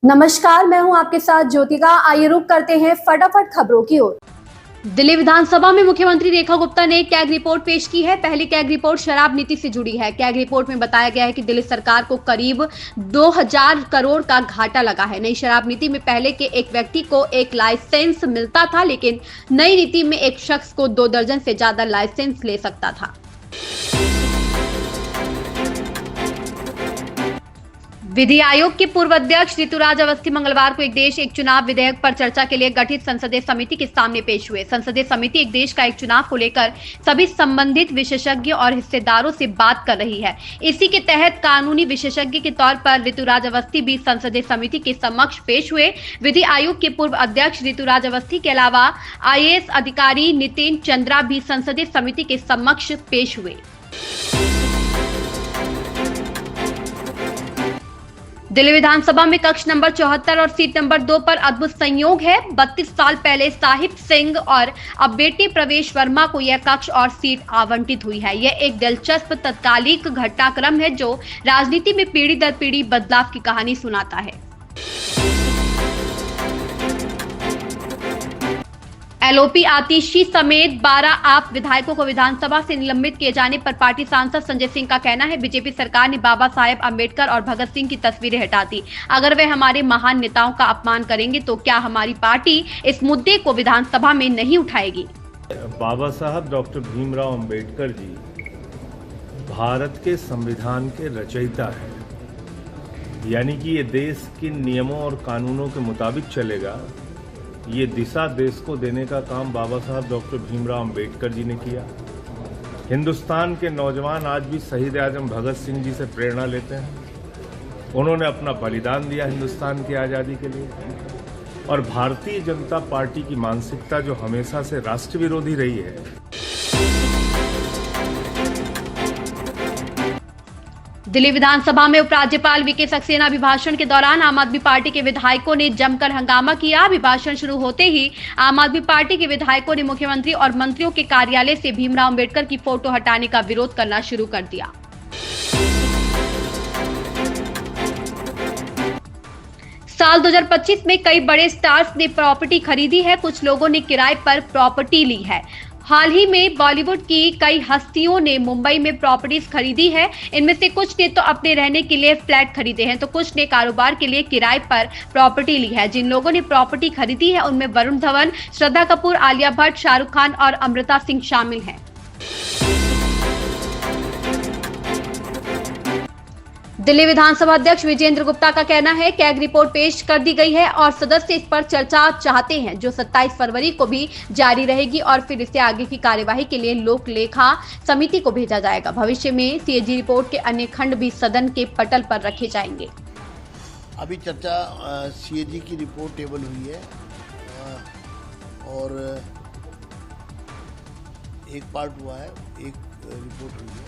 नमस्कार, मैं हूं आपके साथ ज्योतिका। आइए रुक करते हैं फटाफट खबरों की ओर। दिल्ली विधानसभा में मुख्यमंत्री रेखा गुप्ता ने कैग रिपोर्ट पेश की है। पहली कैग रिपोर्ट शराब नीति से जुड़ी है। कैग रिपोर्ट में बताया गया है कि दिल्ली सरकार को करीब 2000 करोड़ का घाटा लगा है। नई शराब नीति में पहले के एक व्यक्ति को एक लाइसेंस मिलता था, लेकिन नई नीति में एक शख्स को 2 दर्जन से ज्यादा लाइसेंस ले सकता था। विधि आयोग के पूर्व अध्यक्ष ऋतुराज अवस्थी मंगलवार को एक देश एक चुनाव विधेयक पर चर्चा के लिए गठित संसदीय समिति के सामने पेश हुए। संसदीय समिति एक देश का एक चुनाव को लेकर सभी संबंधित विशेषज्ञों और हिस्सेदारों से बात कर रही है। इसी के तहत कानूनी विशेषज्ञ के तौर पर ऋतुराज अवस्थी भी संसदीय समिति के समक्ष पेश हुए। विधि आयोग के पूर्व अध्यक्ष ऋतुराज अवस्थी के अलावा IAS अधिकारी नितिन चंद्रा भी संसदीय समिति के समक्ष पेश हुए। दिल्ली विधानसभा में कक्ष नंबर 74 और सीट नंबर 2 पर अद्भुत संयोग है। 32 साल पहले साहिब सिंह और अब बेटे प्रवेश वर्मा को यह कक्ष और सीट आवंटित हुई है। यह एक दिलचस्प तत्कालिक घटनाक्रम है जो राजनीति में पीढ़ी दर पीढ़ी बदलाव की कहानी सुनाता है। LOP आतिशी समेत 12 आप विधायकों को विधानसभा से निलंबित किए जाने पर पार्टी सांसद संजय सिंह का कहना है, बीजेपी सरकार ने बाबा साहेब अम्बेडकर और भगत सिंह की तस्वीरें हटा दी। अगर वे हमारे महान नेताओं का अपमान करेंगे तो क्या हमारी पार्टी इस मुद्दे को विधानसभा में नहीं उठाएगी? बाबा साहब डॉक्टर भीमराव अम्बेडकर जी भारत के संविधान के रचयिता हैं, यानी कि ये देश के नियमों और कानूनों के मुताबिक चलेगा। ये दिशा देश को देने का काम बाबा साहब डॉक्टर भीमराव अम्बेडकर जी ने किया। हिंदुस्तान के नौजवान आज भी शहीद आजम भगत सिंह जी से प्रेरणा लेते हैं। उन्होंने अपना बलिदान दिया हिंदुस्तान की आज़ादी के लिए। और भारतीय जनता पार्टी की मानसिकता जो हमेशा से राष्ट्र विरोधी रही है, दिल्ली विधानसभा में उपराज्यपाल VK सक्सेना अभिभाषण के दौरान आम आदमी पार्टी के विधायकों ने जमकर हंगामा किया। अभिभाषण शुरू होते ही आम आदमी पार्टी के विधायकों ने मुख्यमंत्री और मंत्रियों के कार्यालय से भीमराव अम्बेडकर की फोटो हटाने का विरोध करना शुरू कर दिया। साल 2025 में कई बड़े स्टार्स ने प्रॉपर्टी खरीदी है। कुछ लोगों ने किराए पर प्रॉपर्टी ली है। हाल ही में बॉलीवुड की कई हस्तियों ने मुंबई में प्रॉपर्टीज खरीदी है। इनमें से कुछ ने तो अपने रहने के लिए फ्लैट खरीदे हैं, तो कुछ ने कारोबार के लिए किराए पर प्रॉपर्टी ली है। जिन लोगों ने प्रॉपर्टी खरीदी है उनमें वरुण धवन, श्रद्धा कपूर, आलिया भट्ट, शाहरुख खान और अमृता सिंह शामिल हैं। दिल्ली विधानसभा अध्यक्ष विजेंद्र गुप्ता का कहना है, कैग रिपोर्ट पेश कर दी गई है और सदस्य इस पर चर्चा चाहते हैं, जो 27 फरवरी को भी जारी रहेगी और फिर इसे आगे की कार्यवाही के लिए लोक लेखा समिति को भेजा जाएगा। भविष्य में CAG रिपोर्ट के अन्य खंड भी सदन के पटल पर रखे जाएंगे। अभी चर्चा CAG की रिपोर्ट टेबल हुई है और एक पार्ट हुआ है, एक रिपोर्ट हुई है,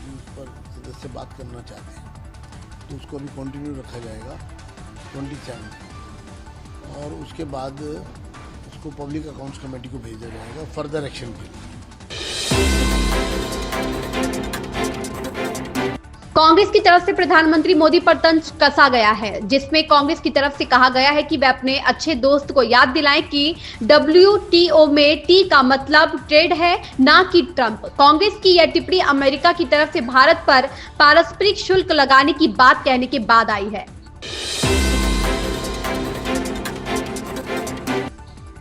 उस पर सदस्य बात करना चाहते हैं, तो उसको अभी कंटिन्यू रखा जाएगा 27 और उसके बाद उसको पब्लिक अकाउंट्स कमेटी को भेजा जाएगा फर्दर एक्शन के लिए। कांग्रेस की तरफ से प्रधानमंत्री मोदी पर तंज कसा गया है, जिसमें कांग्रेस की तरफ से कहा गया है कि वे अपने अच्छे दोस्त को याद दिलाएं कि WTO में टी का मतलब ट्रेड है, ना कि ट्रंप। कांग्रेस की यह टिप्पणी अमेरिका की तरफ से भारत पर पारस्परिक शुल्क लगाने की बात कहने के बाद आई है।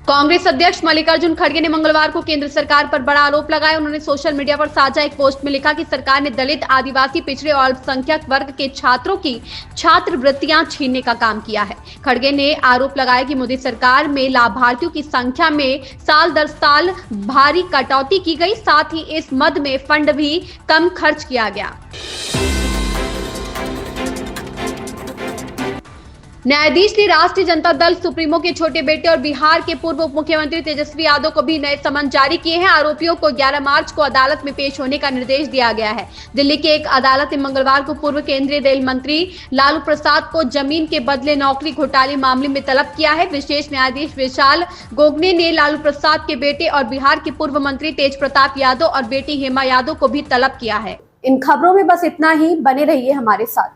कांग्रेस अध्यक्ष मल्लिकार्जुन खड़गे ने मंगलवार को केंद्र सरकार पर बड़ा आरोप लगाया। उन्होंने सोशल मीडिया पर साझा एक पोस्ट में लिखा कि सरकार ने दलित, आदिवासी, पिछड़े और अल्पसंख्यक वर्ग के छात्रों की छात्रवृत्तियां छीनने का काम किया है। खड़गे ने आरोप लगाया कि मोदी सरकार में लाभार्थियों की संख्या में साल दर साल भारी कटौती की गई, साथ ही इस मद में फंड भी कम खर्च किया गया। न्यायाधीश ने राष्ट्रीय जनता दल सुप्रीमो के छोटे बेटे और बिहार के पूर्व उप मुख्यमंत्री तेजस्वी यादव को भी नए समन जारी किए हैं। आरोपियों को 11 मार्च को अदालत में पेश होने का निर्देश दिया गया है। दिल्ली की एक अदालत ने मंगलवार को पूर्व केंद्रीय रेल मंत्री लालू प्रसाद को जमीन के बदले नौकरी घोटाले मामले में तलब किया है। विशेष न्यायाधीश विशाल गोगने ने लालू प्रसाद के बेटे और बिहार के पूर्व मंत्री तेज प्रताप यादव और बेटी हेमा यादव को भी तलब किया है। इन खबरों में बस इतना ही। बने रहिए हमारे साथ।